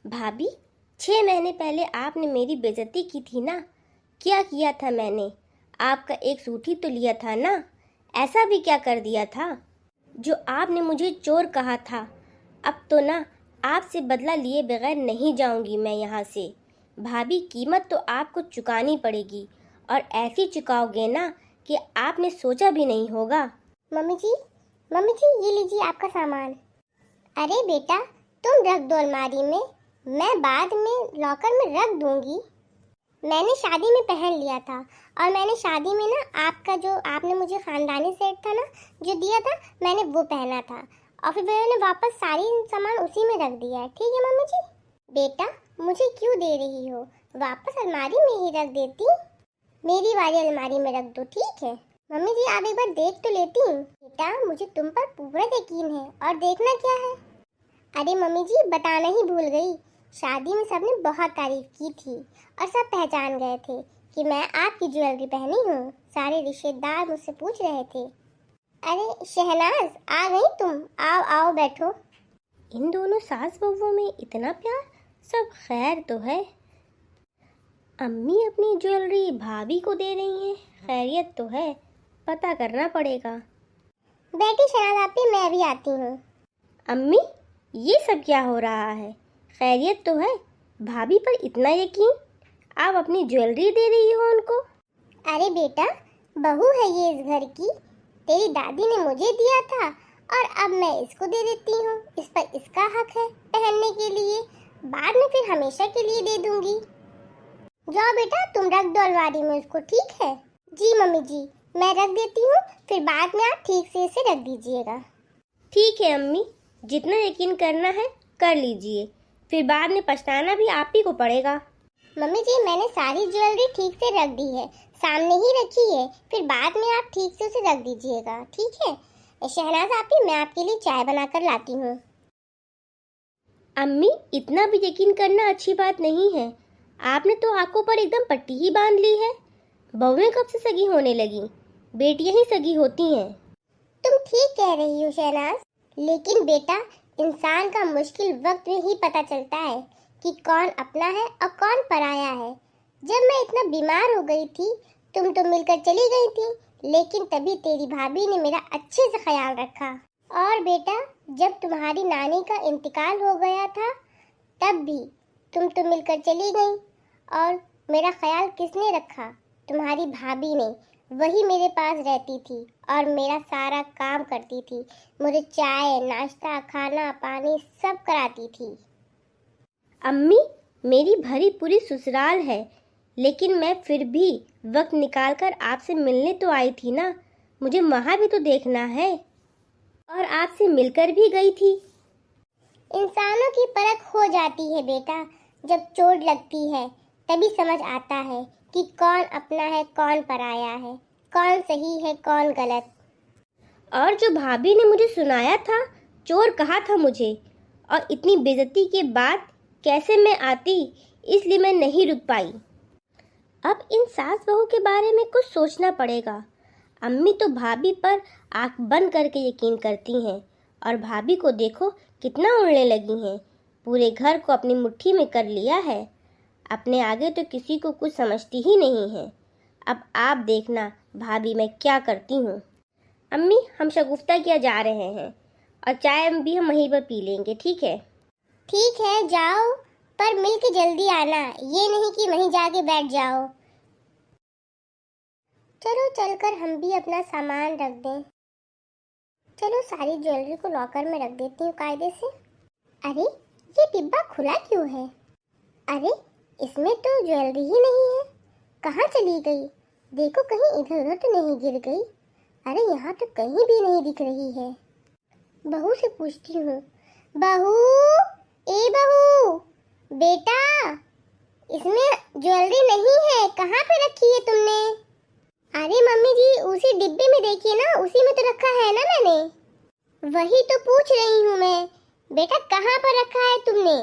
भाभी, 6 महीने पहले आपने मेरी बेइज्जती की थी ना। क्या किया था मैंने? आपका एक सूट ही तो लिया था ना। ऐसा भी क्या कर दिया था जो आपने मुझे चोर कहा था। अब तो ना आपसे बदला लिए बगैर नहीं जाऊंगी मैं यहाँ से। भाभी, कीमत तो आपको चुकानी पड़ेगी, और ऐसी चुकाओगे ना कि आपने सोचा भी नहीं होगा। मम्मी जी, ये लीजिए आपका सामान। अरे बेटा, तुम रख दो अलमारी में, मैं बाद में लॉकर में रख दूंगी। मैंने शादी में पहन लिया था, और मैंने शादी में ना आपका जो आपने मुझे खानदानी सेट था ना जो दिया था, मैंने वो पहना था, और फिर मैंने वापस सारी सामान उसी में रख दिया है। ठीक है मम्मी जी? बेटा, मुझे क्यों दे रही हो? वापस अलमारी में ही रख देती। मेरी वाली अलमारी में रख दो, ठीक है? मम्मी जी, आप एक बार देख तो लेती। बेटा, मुझे तुम पर पूरा यकीन है, और देखना क्या है। अरे मम्मी जी, बताना ही भूल गई, शादी में सबने बहुत तारीफ की थी, और सब पहचान गए थे कि मैं आपकी ज्वेलरी पहनी हूँ। सारे रिश्तेदार मुझसे पूछ रहे थे। अरे शहनाज, आ गई तुम? आओ आओ बैठो। इन दोनों सास बहुओं में इतना प्यार, सब खैर तो है। अम्मी अपनी ज्वेलरी भाभी को दे रही हैं, खैरियत तो है, पता करना पड़ेगा। बैठी शहनाज आपी, मैं भी आती हूँ। अम्मी, ये सब क्या हो रहा है? खैरियत तो है? भाभी पर इतना यकीन, आप अपनी ज्वेलरी दे रही हो उनको? अरे बेटा, बहू है ये इस घर की, तेरी दादी ने मुझे दिया था, और अब मैं इसको दे देती हूँ। इस पर इसका हक है पहनने के लिए, बाद में फिर हमेशा के लिए दे दूंगी। जाओ बेटा, तुम रख दो अलमारी में उसको, ठीक है? जी मम्मी जी, मैं रख देती हूँ, फिर बाद में आप ठीक से इसे रख दीजिएगा। ठीक है अम्मी, जितना यकीन करना है कर लीजिए, फिर बाद में पछताना भी आप ही को पड़ेगा। मम्मी जी, मैंने सारी ज्वेलरी ठीक से रख दी है, सामने ही रखी है, फिर बाद में आप ठीक से उसे रख दीजिएगा, ठीक है? शहनाज आपी, मैं आपके लिए चाय बनाकर लाती हूँ। अम्मी, इतना भी यकीन करना अच्छी बात नहीं है। आपने तो आंखों पर एकदम पट्टी ही बांध ली है। बहुएं कब से सगी होने लगी? बेटियां ही सगी होती हैं। तुम ठीक कह रही हो शहनाज, लेकिन बेटा, इंसान का मुश्किल वक्त में ही पता चलता है कि कौन अपना है और कौन पराया है। जब मैं इतना बीमार हो गई थी, तुम तो मिलकर चली गई थी, लेकिन तभी तेरी भाभी ने मेरा अच्छे से ख्याल रखा। और बेटा, जब तुम्हारी नानी का इंतकाल हो गया था, तब भी तुम तो मिलकर चली गई, और मेरा ख्याल किसने रखा? तुम्हारी भाभी ने। वही मेरे पास रहती थी और मेरा सारा काम करती थी, मुझे चाय नाश्ता खाना पानी सब कराती थी। अम्मी, मेरी भरी पूरी ससुराल है, लेकिन मैं फिर भी वक्त निकाल कर आपसे मिलने तो आई थी ना। मुझे वहाँ भी तो देखना है, और आपसे मिलकर भी गई थी। इंसानों की परख हो जाती है बेटा, जब चोट लगती है तभी समझ आता है कि कौन अपना है कौन पराया है, कौन सही है कौन गलत। और जो भाभी ने मुझे सुनाया था, चोर कहा था मुझे, और इतनी बेइज्जती के बाद कैसे मैं आती, इसलिए मैं नहीं रुक पाई। अब इन सास बहू के बारे में कुछ सोचना पड़ेगा। अम्मी तो भाभी पर आंख बंद करके यकीन करती हैं, और भाभी को देखो कितना उड़ने लगी हैं, पूरे घर को अपनी मुट्ठी में कर लिया है। अपने आगे तो किसी को कुछ समझती ही नहीं है। अब आप देखना भाभी मैं क्या करती हूँ। अम्मी, हम शगुफ्ता किया जा रहे हैं, और चाय भी हम वहीं पर पी लेंगे, ठीक है? ठीक है, जाओ, पर मिल के जल्दी आना, ये नहीं कि वहीं जाके बैठ जाओ। चलो चलकर हम भी अपना सामान रख दें। चलो सारी ज्वेलरी को लॉकर में रख देती हूँ कायदे से। अरे, ये डिब्बा खुला क्यों है? अरे, इसमें तो ज्वेलरी ही नहीं है, कहाँ चली गई? देखो कहीं इधर उधर तो नहीं गिर गई। अरे, यहाँ तो कहीं भी नहीं दिख रही है। बहू से पूछती हूँ। बहू, ए बहू, बेटा, इसमें ज्वेलरी नहीं है, कहाँ पे रखी है तुमने? अरे मम्मी जी, उसी डिब्बे में देखिए ना, उसी में तो रखा है ना मैंने। वही तो पूछ रही हूँ मैं, बेटा कहाँ पर रखा है तुमने?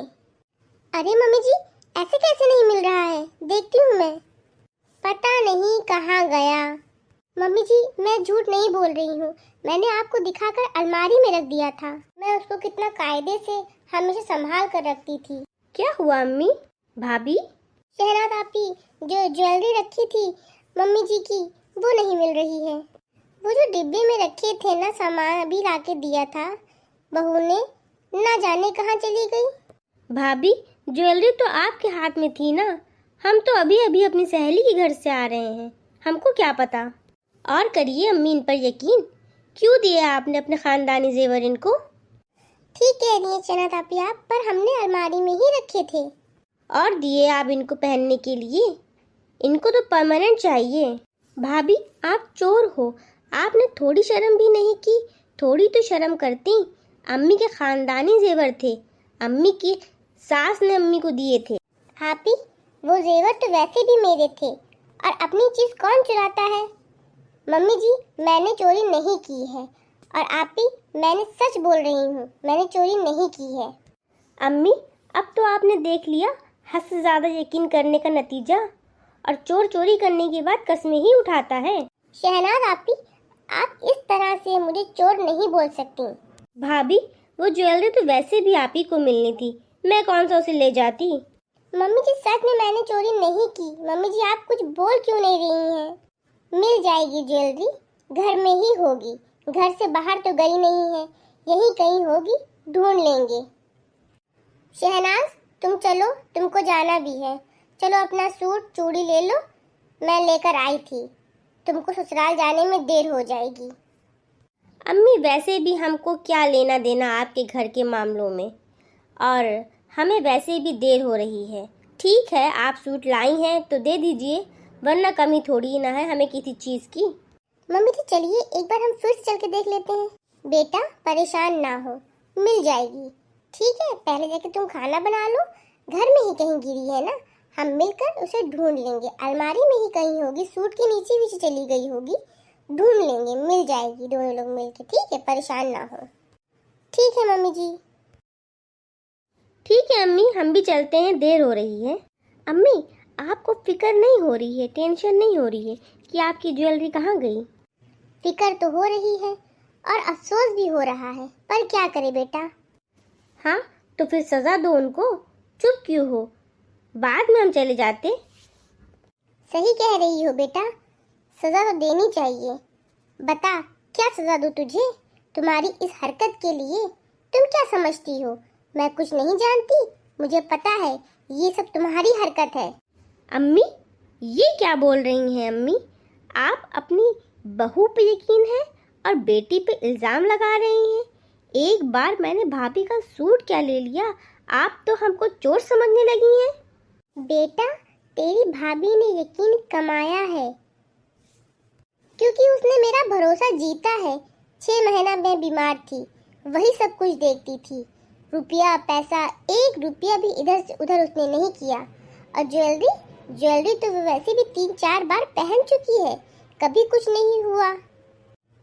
अरे मम्मी जी, ऐसे कैसे नहीं मिल रहा है, देखती हूँ मैं। पता नहीं कहाँ गया। मम्मी जी, मैं झूठ नहीं बोल रही हूँ, मैंने आपको दिखाकर अलमारी में रख दिया था। मैं उसको कितना कायदे से हमेशा संभाल कर रखती थी। क्या हुआ अम्मी? भाभी? शहनाज आपी, जो ज्वेलरी रखी थी मम्मी जी की, वो नहीं मिल रही है। वो जो डिब्बे में रखे थे ना सामान, अभी लाके दिया था बहू ने, ना जाने कहाँ चली गई। भाभी, ज्वेलरी तो आपके हाथ में थी ना। हम तो अभी अभी अपनी सहेली के घर से आ रहे हैं, हमको क्या पता। और करिए अम्मी इन पर यकीन। क्यों दिया आपने अपने खानदानी जेवर इनको? ठीक कह रही है शहनाज आपी आप, पर हमने अलमारी में ही रखे थे। और दिए आप इनको पहनने के लिए? इनको तो परमानेंट चाहिए। भाभी, आप चोर हो, आपने थोड़ी शर्म भी नहीं की। थोड़ी तो शर्म करती। अम्मी के खानदानी जेवर थे, अम्मी की सास ने अम्मी को दिए थे। आपी, वो जेवर तो वैसे भी मेरे थे, और अपनी चीज कौन चुराता है। मम्मी जी, मैंने चोरी नहीं की है, और आपी मैंने सच बोल रही हूँ, मैंने चोरी नहीं की है। अम्मी, अब तो आपने देख लिया हद से ज्यादा यकीन करने का नतीजा। और चोर चोरी करने के बाद कस्में ही उठाता है। शहनाज आपी, आप इस तरह से मुझे चोर नहीं बोल सकती। भाभी, वो ज्वेलरी तो वैसे भी आप ही को मिलनी थी, मैं कौन सा उसे ले जाती। मम्मी जी, सच में मैंने चोरी नहीं की। मम्मी जी, आप कुछ बोल क्यों नहीं रही हैं? मिल जाएगी ज्वेलरी, घर में ही होगी, घर से बाहर तो गई नहीं है, यहीं कहीं होगी, ढूंढ लेंगे। शहनाज, तुम चलो, तुमको जाना भी है। चलो अपना सूट चूड़ी ले लो, मैं लेकर आई थी, तुमको ससुराल जाने में देर हो जाएगी। अम्मी, वैसे भी हमको क्या लेना देना आपके घर के मामलों में, और हमें वैसे भी देर हो रही है। ठीक है, आप सूट लाई हैं तो दे दीजिए, वरना कमी थोड़ी ना है हमें किसी चीज़ की। मम्मी जी, चलिए एक बार हम फिर से चल के देख लेते हैं। बेटा परेशान ना हो, मिल जाएगी। ठीक है, पहले जाके तुम खाना बना लो, घर में ही कहीं गिरी है ना, हम मिलकर उसे ढूंढ लेंगे। अलमारी में ही कहीं होगी, सूट के नीचे भी चली गई होगी, ढूंढ लेंगे, मिल जाएगी दोनों लोग मिलके। ठीक है, परेशान ना हो। ठीक है मम्मी जी। ठीक है अम्मी, हम भी चलते हैं, देर हो रही है। अम्मी, आपको फिक्र नहीं हो रही है, टेंशन नहीं हो रही है कि आपकी ज्वेलरी कहाँ गई? फिक्र तो हो रही है और अफसोस भी हो रहा है, पर क्या करे बेटा। हाँ, तो फिर सजा दो उनको, चुप क्यों हो? बाद में हम चले जाते। सही कह रही हो बेटा, सजा तो देनी चाहिए। बता, क्या सजा दूं तुझे तुम्हारी इस हरकत के लिए? तुम क्या समझती हो मैं कुछ नहीं जानती? मुझे पता है ये सब तुम्हारी हरकत है। अम्मी, ये क्या बोल रही हैं अम्मी? आप अपनी बहू पे यकीन है और बेटी पे इल्ज़ाम लगा रही हैं। एक बार मैंने भाभी का सूट क्या ले लिया, आप तो हमको चोर समझने लगी हैं। बेटा, तेरी भाभी ने यकीन कमाया है, क्योंकि उसने मेरा भरोसा जीता है। 6 महीना मैं बीमार थी, वही सब कुछ देखती थी। रुपया पैसा, 1 रुपया भी इधर से उधर उसने नहीं किया। और ज्वेलरी तो वो वैसे भी 3-4 बार पहन चुकी है, कभी कुछ नहीं हुआ।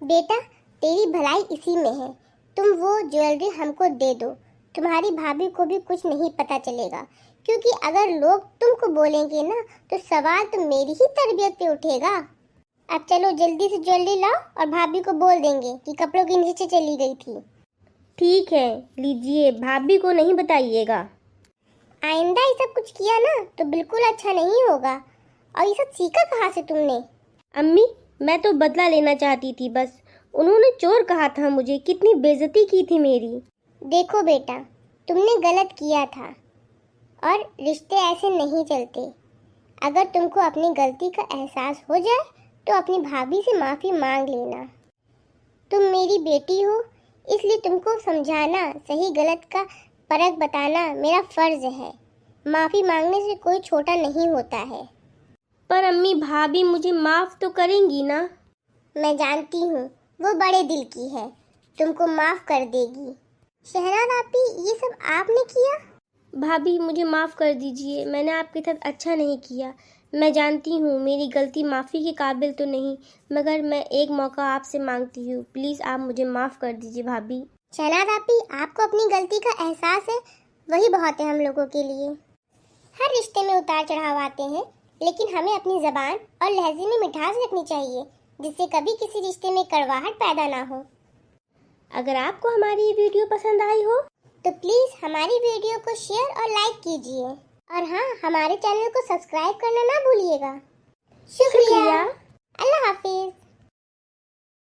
बेटा, तेरी भलाई इसी में है, तुम वो ज्वेलरी हमको दे दो, तुम्हारी भाभी को भी कुछ नहीं पता चलेगा। क्योंकि अगर लोग तुमको बोलेंगे ना, तो सवाल तो मेरी ही तरबियत पे उठेगा। अब चलो जल्दी से ज्वेलरी लाओ, और भाभी को बोल देंगे कि कपड़ों के नीचे चली गई थी। ठीक है, लीजिए, भाभी को नहीं बताइएगा। आइंदा ये सब कुछ किया ना तो बिल्कुल अच्छा नहीं होगा। और ये सब सीखा कहाँ से तुमने? अम्मी, मैं तो बदला लेना चाहती थी बस। उन्होंने चोर कहा था मुझे, कितनी बेइज्जती की थी मेरी। देखो बेटा, तुमने गलत किया था, और रिश्ते ऐसे नहीं चलते। अगर तुमको अपनी गलती का एहसास हो जाए तो अपनी भाभी से माफ़ी मांग लेना। तुम मेरी बेटी हो, इसलिए तुमको समझाना, सही गलत का फर्क बताना मेरा फर्ज है। माफ़ी मांगने से कोई छोटा नहीं होता है। पर अम्मी, भाभी मुझे माफ़ तो करेंगी ना? मैं जानती हूँ, वो बड़े दिल की है, तुमको माफ़ कर देगी। शहनाज आपी, ये सब आपने किया? भाभी, मुझे माफ़ कर दीजिए, मैंने आपके साथ अच्छा नहीं किया। मैं जानती हूँ मेरी गलती माफ़ी के काबिल तो नहीं, मगर मैं एक मौका आपसे मांगती हूँ, प्लीज़ आप मुझे माफ़ कर दीजिए भाभी। शहनाज आपी, आपको अपनी गलती का एहसास है, वही बहुत है हम लोगों के लिए। हर रिश्ते में उतार चढ़ाव आते हैं, लेकिन हमें अपनी ज़बान और लहजे में मिठास रखनी चाहिए, जिससे कभी किसी रिश्ते में कड़वाहट पैदा ना हो। अगर आपको हमारी ये वीडियो पसंद आई हो تو پلیز ہماری ویڈیو کو شیئر اور لائک کیجیے، اور ہاں، ہمارے چینل کو سبسکرائب کرنا نہ بھولیے گا۔ شکریہ۔ اللہ حافظ۔